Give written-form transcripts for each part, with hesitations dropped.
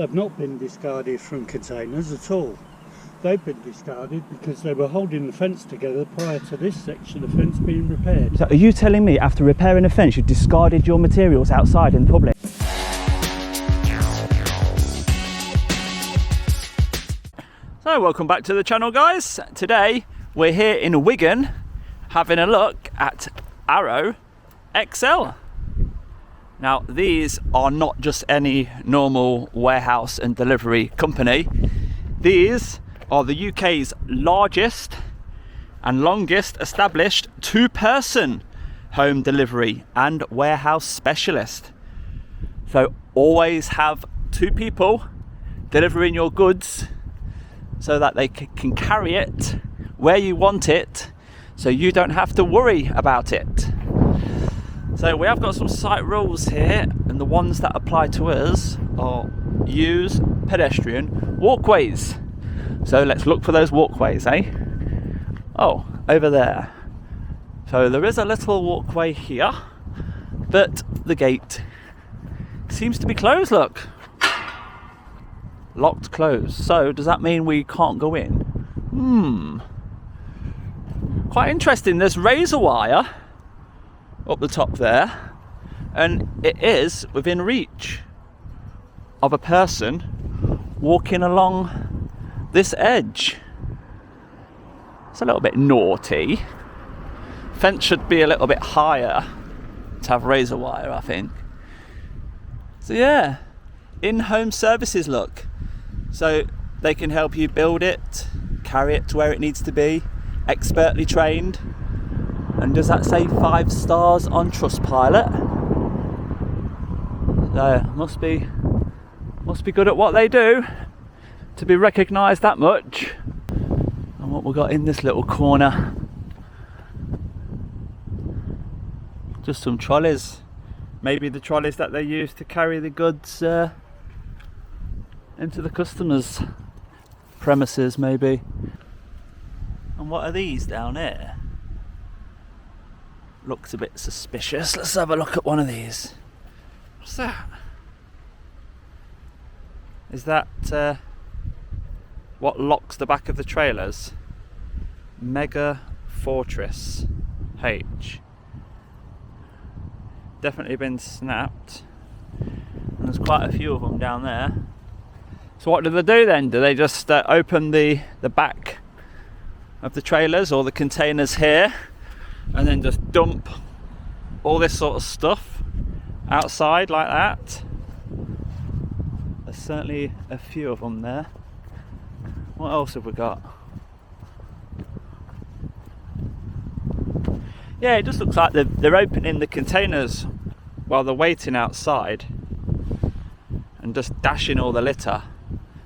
They've not been discarded from containers at all. They've been discarded because they were holding the fence together prior to this section of fence being repaired. So are you telling me after repairing a fence you discarded your materials outside in public? So welcome back to the channel, guys. Today we're here in Wigan having a look at ArrowXL. Now these are not just any normal warehouse and delivery company. These are the UK's largest and longest established two-person home delivery and warehouse specialist. So always have two people delivering your goods so that they can carry it where you want it, so you don't have to worry about it. So we have got some site rules here, and the ones that apply to us are use pedestrian walkways. So let's look for those walkways, eh? Oh, over there. So there is a little walkway here, but the gate seems to be closed, look. Locked closed. So does that mean we can't go in? Quite interesting. There's razor wire up the top there, and it is within reach of a person walking along this edge. It's a little bit naughty. Fence should be a little bit higher to have razor wire, I think. So yeah, in-home services, look. So they can help you build it, carry it to where it needs to be, expertly trained. And does that say 5 stars on Trustpilot? So must be good at what they do to be recognised that much. And what we got in this little corner, just some trolleys. Maybe the trolleys that they use to carry the goods into the customers' premises, maybe. And what are these down here? Looks a bit suspicious. Let's have a look at one of these. What's that? Is that what locks the back of the trailers? Mega Fortress H. Definitely been snapped. And there's quite a few of them down there. So what do they do then? Do they just open the back of the trailers or the containers here and then just dump all this sort of stuff outside like that? There's certainly a few of them there. What else have we got? Yeah, it just looks like they're opening the containers while they're waiting outside and just dashing all the litter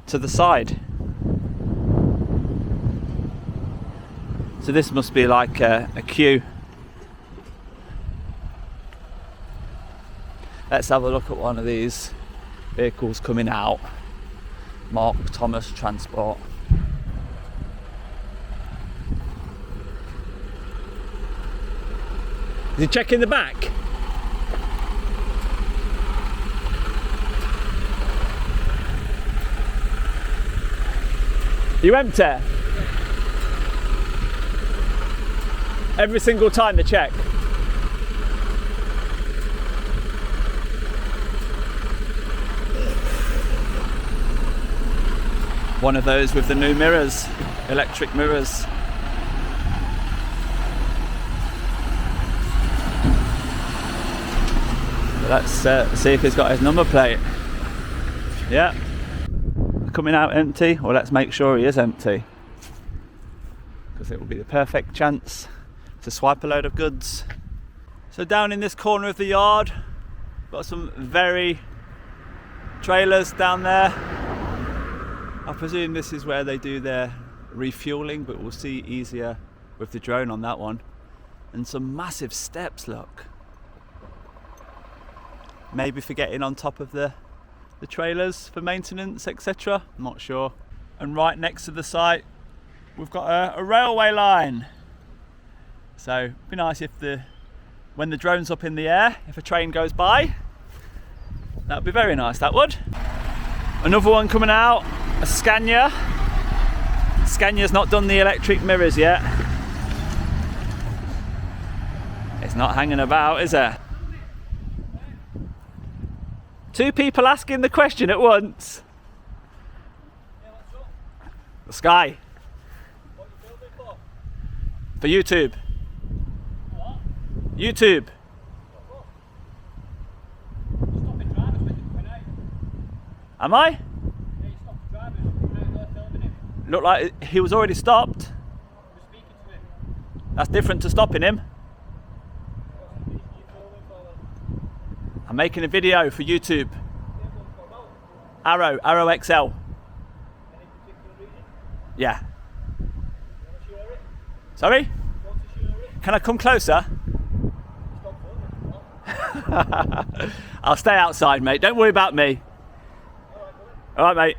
to the side. So this must be like a queue. Let's have a look at one of these vehicles coming out. Mark Thomas Transport. Is he checking the back? You empty? Every single time they check? One of those with the new mirrors, electric mirrors. Let's see if he's got his number plate. Yeah. Coming out empty. Well, let's make sure he is empty, because it will be the perfect chance to swipe a load of goods. So down in this corner of the yard, got some very trailers down there. I presume this is where they do their refueling, but we'll see easier with the drone on that one. And some massive steps, look. Maybe for getting on top of the trailers for maintenance, etc. I'm not sure. And right next to the site, we've got a railway line. So it'd be nice if when the drone's up in the air, if a train goes by, that would be very nice, that would. Another one coming out, a Scania. Scania's not done the electric mirrors yet. It's not hanging about, is it? Two people asking the question at once. The sky. What are you filming for? For YouTube. What? YouTube. Stopping drivers when they're coming out. Am I? Yeah, you stop the drivers coming out there filming him. Look like he was already stopped. We're speaking to him. That's different to stopping him. What's the reason you're filming for then? I'm making a video for YouTube. Yeah, what about? ArrowXL. Any particular reason? Yeah. You want to share it? Sorry? You want to share it? Can I come closer? Stop filming if you want. I'll stay outside, mate. Don't worry about me. Alright, mate.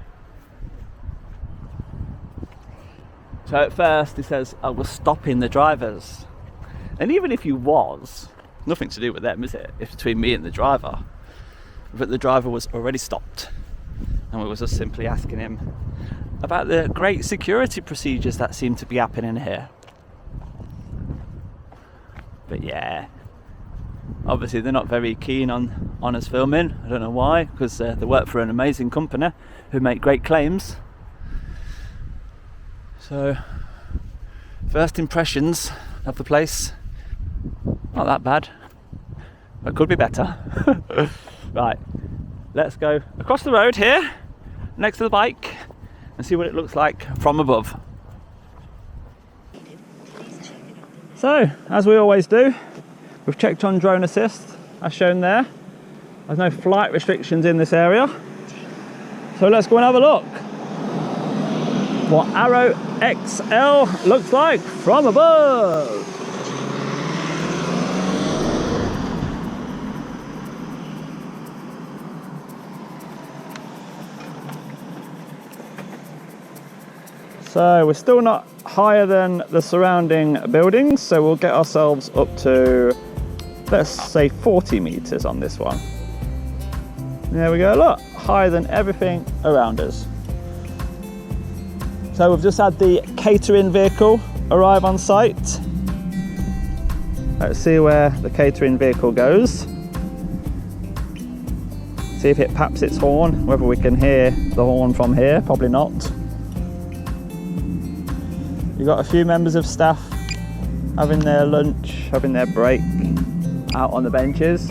So at first he says, I was stopping the drivers. And even if you was, nothing to do with them, is it? It's between me and the driver. But the driver was already stopped. And we was just simply asking him about the great security procedures that seem to be happening here. But yeah, obviously they're not very keen on us filming. I don't know why, because they work for an amazing company who make great claims. So, first impressions of the place, not that bad, but could be better. Right, let's go across the road here, next to the bike, and see what it looks like from above. So, as we always do, we've checked on drone assist, as shown there. There's no flight restrictions in this area. So let's go and have a look what ArrowXL looks like from above. So we're still not higher than the surrounding buildings, so we'll get ourselves up to, let's say, 40 meters on this one. There we go, look, higher than everything around us. So we've just had the catering vehicle arrive on site. Let's see where the catering vehicle goes. See if it paps its horn, whether we can hear the horn from here, probably not. You've got a few members of staff having their lunch, having their break out on the benches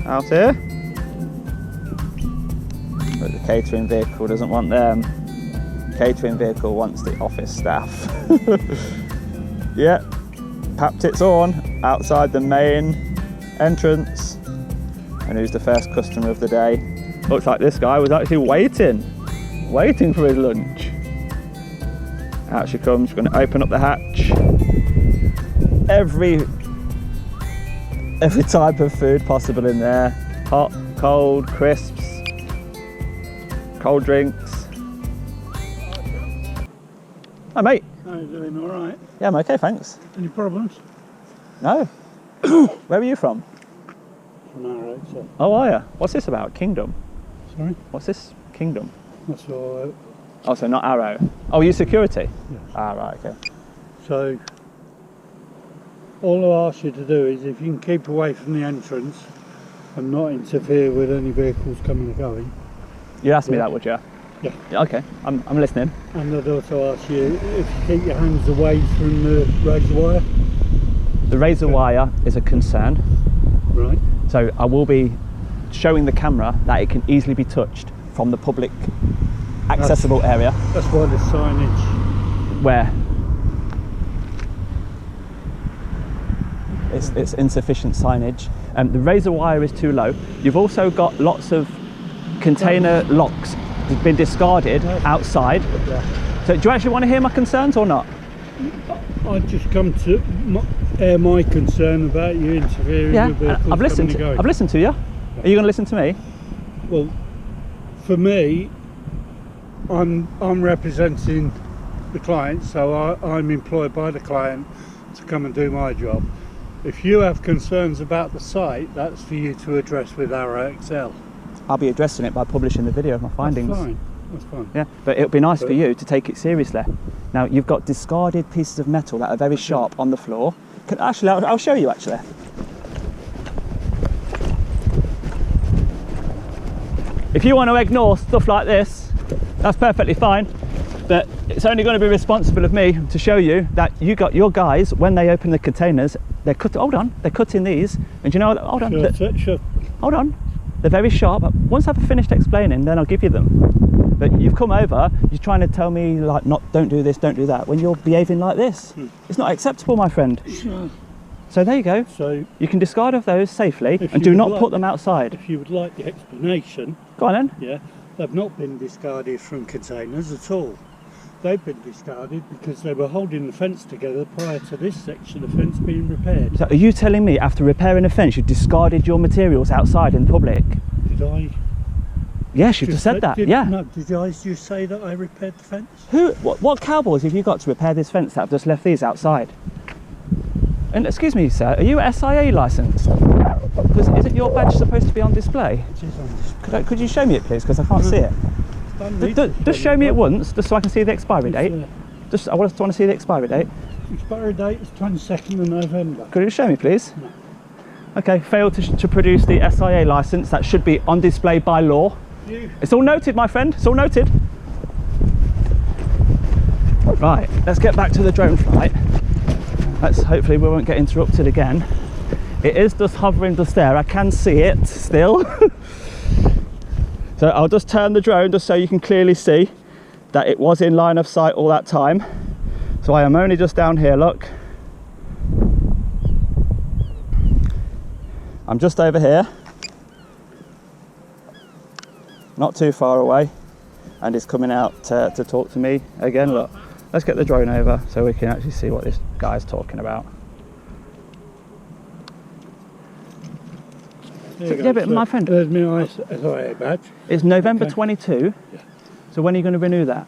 out here. But the catering vehicle doesn't want them. The catering vehicle wants the office staff. Yeah, papped its horn outside the main entrance. And who's the first customer of the day? Looks like this guy was actually waiting for his lunch. Out she comes, going to open up the hatch. Every type of food possible in there. Hot, cold, crisps, cold drinks. Hi mate. How are you doing? All right? Yeah, I'm okay, thanks. Any problems? No. Where are you from? From ArrowXL. Oh, are you? What's this about? Kingdom? Sorry? What's this? Kingdom? That's all right. Oh, so not Arrow. Oh, you security? Yes. Ah, right, okay. So, all I ask you to do is if you can keep away from the entrance and not interfere with any vehicles coming and going. You'd ask me that, would you? Yeah. Yeah, okay, I'm listening. And I'd also ask you if you keep your hands away from the razor wire. The razor wire is a concern. Right. So I will be showing the camera that it can easily be touched from the public accessible area. That's why the signage. Where? It's insufficient signage. The razor wire is too low. You've also got lots of container locks that have been discarded outside. Yeah. So do you actually want to hear my concerns or not? I've just come to air my concern about you interfering with vehicles I've listened. coming and going. I've listened to you. Are you going to listen to me? Well, for me, I'm representing the client, so I'm employed by the client to come and do my job. If you have concerns about the site, that's for you to address with ArrowXL. I'll be addressing it by publishing the video of my findings. That's fine. that's fine. Yeah, but it would be nice for you to take it seriously. Now, you've got discarded pieces of metal that are very sharp on the floor. Actually, I'll show you, actually. If you want to ignore stuff like this, that's perfectly fine. But it's only going to be responsible of me to show you that you got your guys, when they open the containers, they're they're cutting these, and you know, hold on, hold on, they're very sharp. Once I've finished explaining, then I'll give you them. But you've come over, you're trying to tell me like, don't do this, don't do that, when you're behaving like this. It's not acceptable, my friend. Sure. So there you go. So you can discard of those safely and do not put them outside. If you would like the explanation. Go on then. Yeah, they've not been discarded from containers at all. They've been discarded because they were holding the fence together prior to this section of fence being repaired. So are you telling me after repairing a fence you discarded your materials outside in public? Did I? Yes, you just said that, yeah. No, did I just say that I repaired the fence? What cowboys have you got to repair this fence that have just left these outside? And excuse me, sir, are you SIA licensed? Because isn't your badge supposed to be on display? It is on display. Could you show me it, please? Because I can't see it. Just show me it once, just so I can see the expiry date. I want to see the expiry date. Expiry date is 22nd of November. Could you show me, please? No. Okay, failed to produce the SIA licence. That should be on display by law. It's all noted, my friend. It's all noted. Right, let's get back to the drone flight. Hopefully we won't get interrupted again. It is just hovering just there. I can see it still. So I'll just turn the drone just so you can clearly see that it was in line of sight all that time. So I am only just down here, look. I'm just over here, not too far away, and it's coming out to talk to me again. Look, let's get the drone over so we can actually see what this guy's talking about. Yeah, but my friend, there's my SIA badge. It's November 22. Yeah. So when are you going to renew that?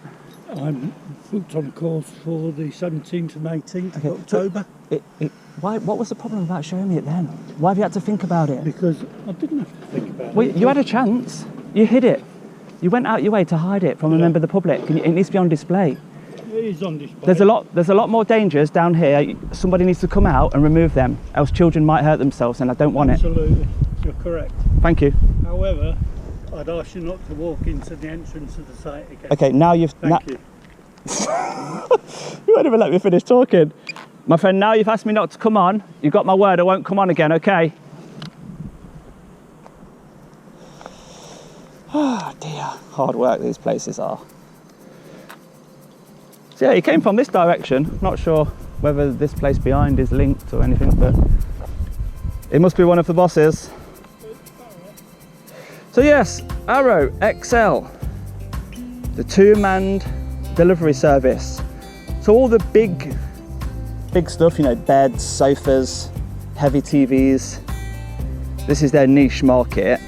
I'm booked on a course for the 17th and 18th of October. What was the problem about showing me it then? Why have you had to think about it? Because I didn't have to think about Well, it. you had a chance. You hid it. You went out your way to hide it from a member of the public. It needs to be on display. It is on display. There's a lot more dangers down here. Somebody needs to come out and remove them, else children might hurt themselves, and I don't want it. Absolutely, you're correct. Thank you. However, I'd ask you not to walk into the entrance of the site again. Okay, now you've... Thank you. You won't even let me finish talking. My friend, now you've asked me not to come on. You've got my word, I won't come on again, okay? Oh dear, hard work these places are. So yeah, he came from this direction. Not sure whether this place behind is linked or anything, but it must be one of the bosses. So yes, ArrowXL, the two-manned delivery service. So all the big stuff, you know, beds, sofas, heavy TVs, this is their niche market.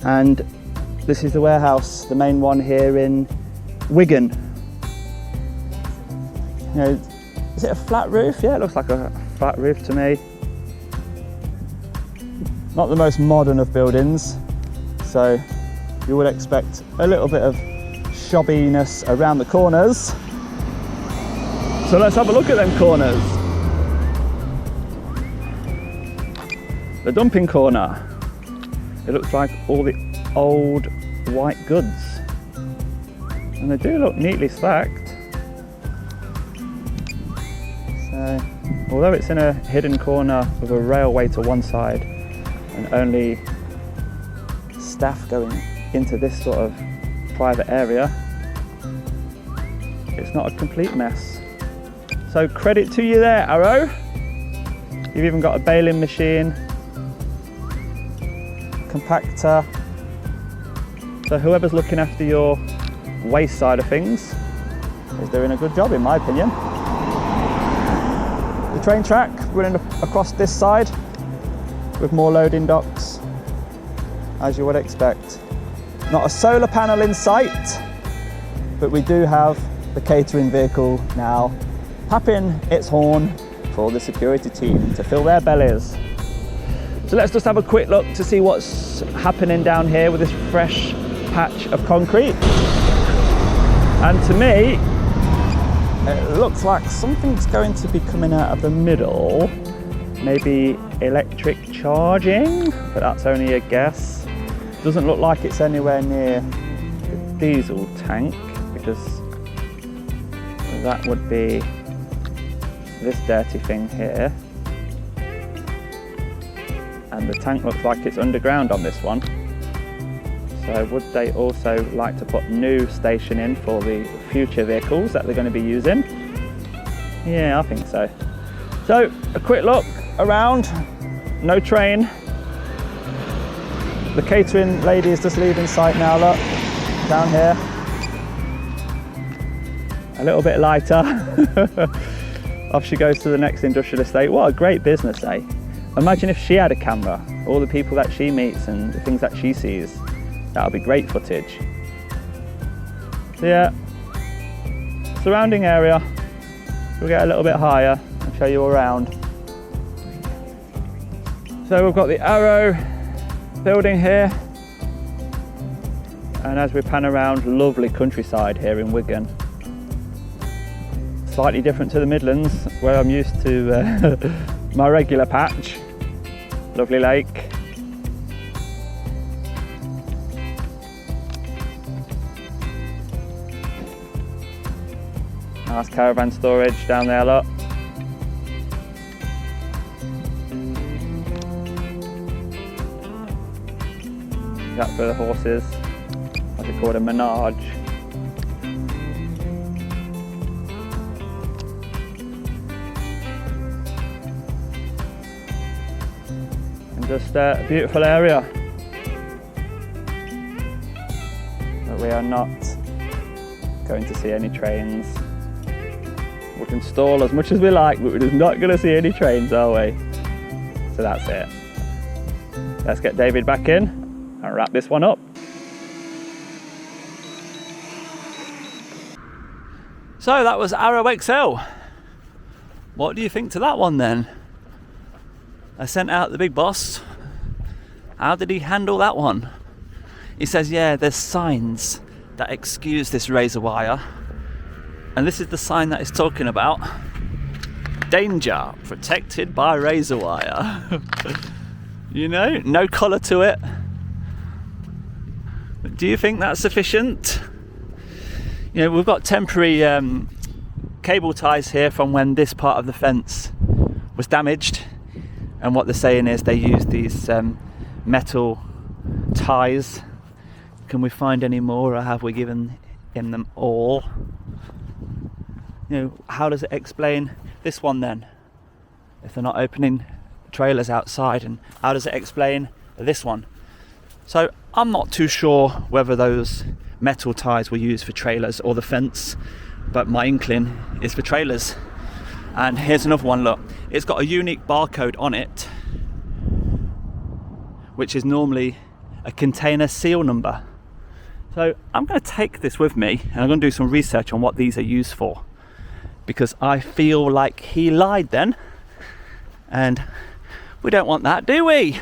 And this is the warehouse, the main one here in Wigan. You know, is it a flat roof? Yeah, it looks like a flat roof to me. Not the most modern of buildings, so you would expect a little bit of shobbiness around the corners. So let's have a look at them corners. The dumping corner. It looks like all the old white goods. And they do look neatly stacked. So, although it's in a hidden corner with a railway to one side and only staff going into this sort of private area, it's not a complete mess. So credit to you there, Arrow. You've even got a baling machine, compactor. So whoever's looking after your waste side of things is doing a good job, in my opinion. The train track running across this side with more loading docks, as you would expect. Not a solar panel in sight, but we do have the catering vehicle now tapping its horn for the security team to fill their bellies. So let's just have a quick look to see what's happening down here with this fresh patch of concrete. And to me, it looks like something's going to be coming out of the middle. Maybe electric charging, but that's only a guess. Doesn't look like it's anywhere near the diesel tank, because that would be this dirty thing here. And the tank looks like it's underground on this one. So would they also like to put new station in for the future vehicles that they're going to be using? Yeah, I think so. So a quick look around, no train. The catering lady is just leaving site now, look, down here. A little bit lighter. Off she goes to the next industrial estate. What a great business, eh? Imagine if she had a camera, all the people that she meets and the things that she sees. That'll be great footage. So yeah, surrounding area. We'll get a little bit higher and show you around. So we've got the Arrow building here. And as we pan around, lovely countryside here in Wigan. Slightly different to the Midlands, where I'm used to my regular patch. Lovely lake. Nice caravan storage down there, look. That's for the horses. What's it called, a menage. And just a beautiful area. But we are not going to see any trains. We can stall as much as we like, but we're just not going to see any trains, are we? So that's it. Let's get David back in and wrap this one up. So that was ArrowXL. What do you think to that one then? I sent out the big boss. How did he handle that one? He says, yeah, there's signs that excuse this razor wire. And this is the sign that he's talking about. Danger, protected by razor wire. You know, no colour to it. Do you think that's sufficient? You know, we've got temporary cable ties here from when this part of the fence was damaged. And what they're saying is they use these metal ties. Can we find any more, or have we given him them all? You know, how does it explain this one then? If they're not opening trailers outside, and how does it explain this one? So I'm not too sure whether those metal ties were used for trailers or the fence, but my inkling is for trailers. And here's another one, look. It's got a unique barcode on it, which is normally a container seal number. So I'm going to take this with me and I'm going to do some research on what these are used for, because I feel like he lied then, and we don't want that, do we?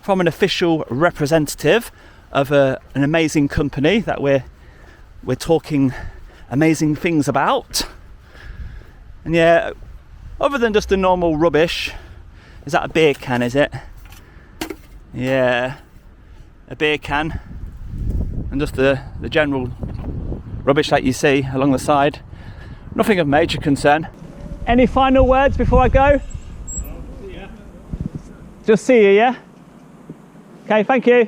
From an official representative of an amazing company that we're talking amazing things about. And yeah, other than just the normal rubbish, is that a beer can, is it? Yeah, a beer can, and just the general rubbish that you see along the side. Nothing of major concern. Any final words before I go? Yeah. Just see you, yeah? Okay, thank you.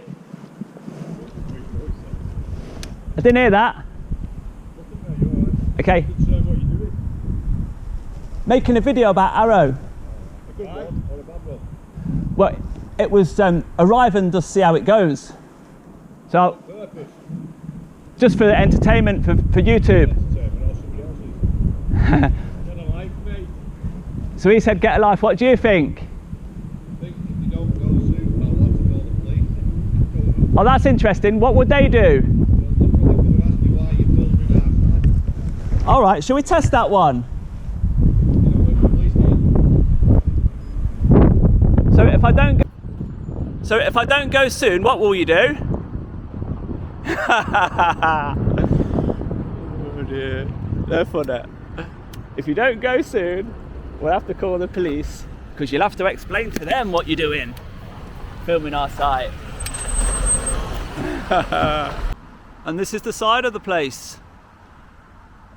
I didn't hear that. Okay. What are you doing? Making a video about Arrow. A good one or a bad one? Well, it was arrive and just see how it goes. So, Purpose. just for the entertainment for YouTube. Entertainment or somebody else's. Get a life, mate. So he said, get a life. What do you think? I think if you don't go soon, I'll have to call the police. Oh, that's interesting. What would they do? They're probably going to ask me why you filmed me outside. All right, shall we test that one? You know, when the police need. So if I don't go soon, what will you do? dear. They're funny. If you don't go soon, we'll have to call the police, because you'll have to explain to them what you're doing. Filming our site. And this is the side of the place.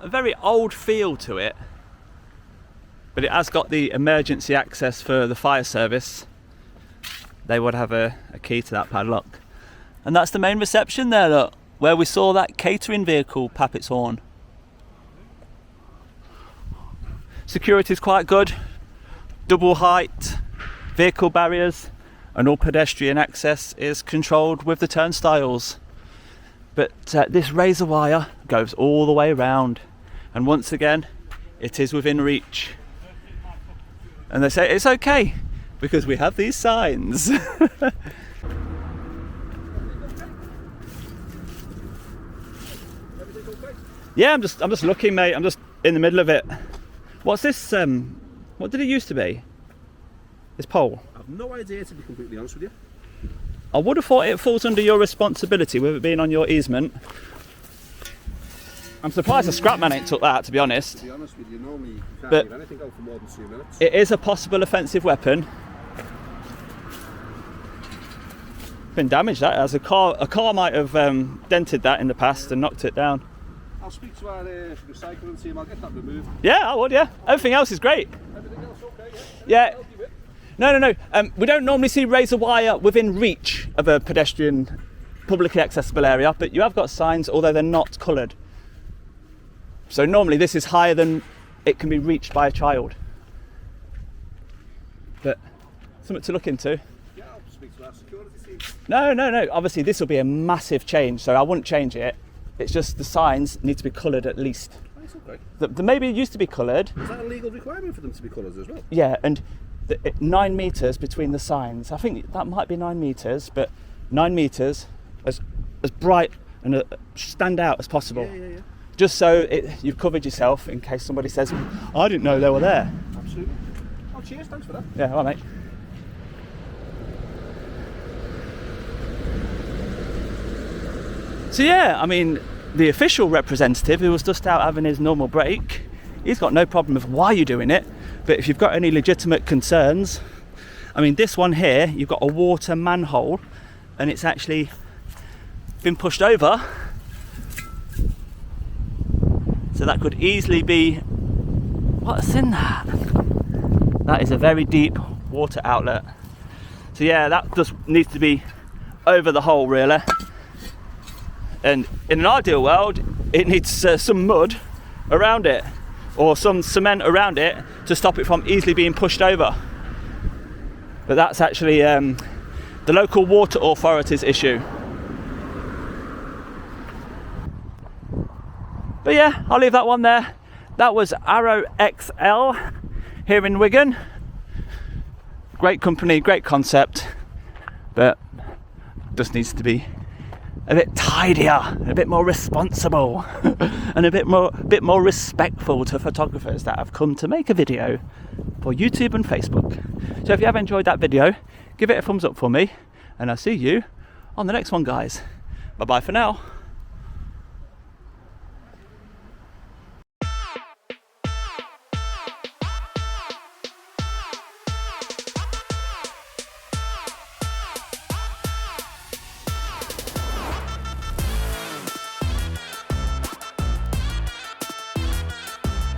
A very old feel to it, but it has got the emergency access for the fire service. They would have a key to that padlock. And that's the main reception there, look, where we saw that catering vehicle pap its horn. Security is quite good. Double height vehicle barriers, and all pedestrian access is controlled with the turnstiles. But this razor wire goes all the way around, and once again it is within reach. And they say it's okay because we have these signs. Yeah, I'm just looking, mate. I'm just in the middle of it. What's this? What did it used to be? This pole? I've no idea, to be completely honest with you. I would have thought it falls under your responsibility with it being on your easement. I'm surprised the scrapman ain't took that, to be honest. To be honest with you, normally you can't But leave anything out for more than 2 minutes. It is a possible offensive weapon. Been damaged, that as a car might have dented that in the past and knocked it down. I'll speak to our recycling team, I'll get that removed. Yeah, I would, yeah. Everything else is great. Everything else okay, Yeah. No. We don't normally see razor wire within reach of a pedestrian, publicly accessible area, but you have got signs, although they're not coloured. So normally this is higher than it can be reached by a child. But something to look into. Yeah, I'll speak to our security team. No. Obviously this will be a massive change, so I wouldn't change it. It's just the signs need to be coloured at least. That's okay. The maybe it used to be coloured. Is that a legal requirement for them to be coloured as well? Yeah, and 9 metres between the signs. I think that might be 9 metres, but 9 metres as bright and stand out as possible. Yeah. Just so you've covered yourself in case somebody says, I didn't know they were there. Absolutely. Oh, cheers, thanks for that. Yeah, all right, mate. So yeah, I mean, the official representative who was just out having his normal break, he's got no problem with why you're doing it, but if you've got any legitimate concerns, I mean, this one here, you've got a water manhole and it's actually been pushed over, so that could easily be, what's in that? That is a very deep water outlet. So yeah, that just needs to be over the hole really. And in an ideal world, it needs some mud around it or some cement around it to stop it from easily being pushed over. But that's actually the local water authority's issue. But yeah, I'll leave that one there. That was ArrowXL here in Wigan. Great company, great concept, but just needs to be a bit tidier, a bit more responsible, and a bit more respectful to photographers that have come to make a video for YouTube and Facebook. So if you have enjoyed that video, give it a thumbs up for me, and I'll see you on the next one, guys. Bye bye for now.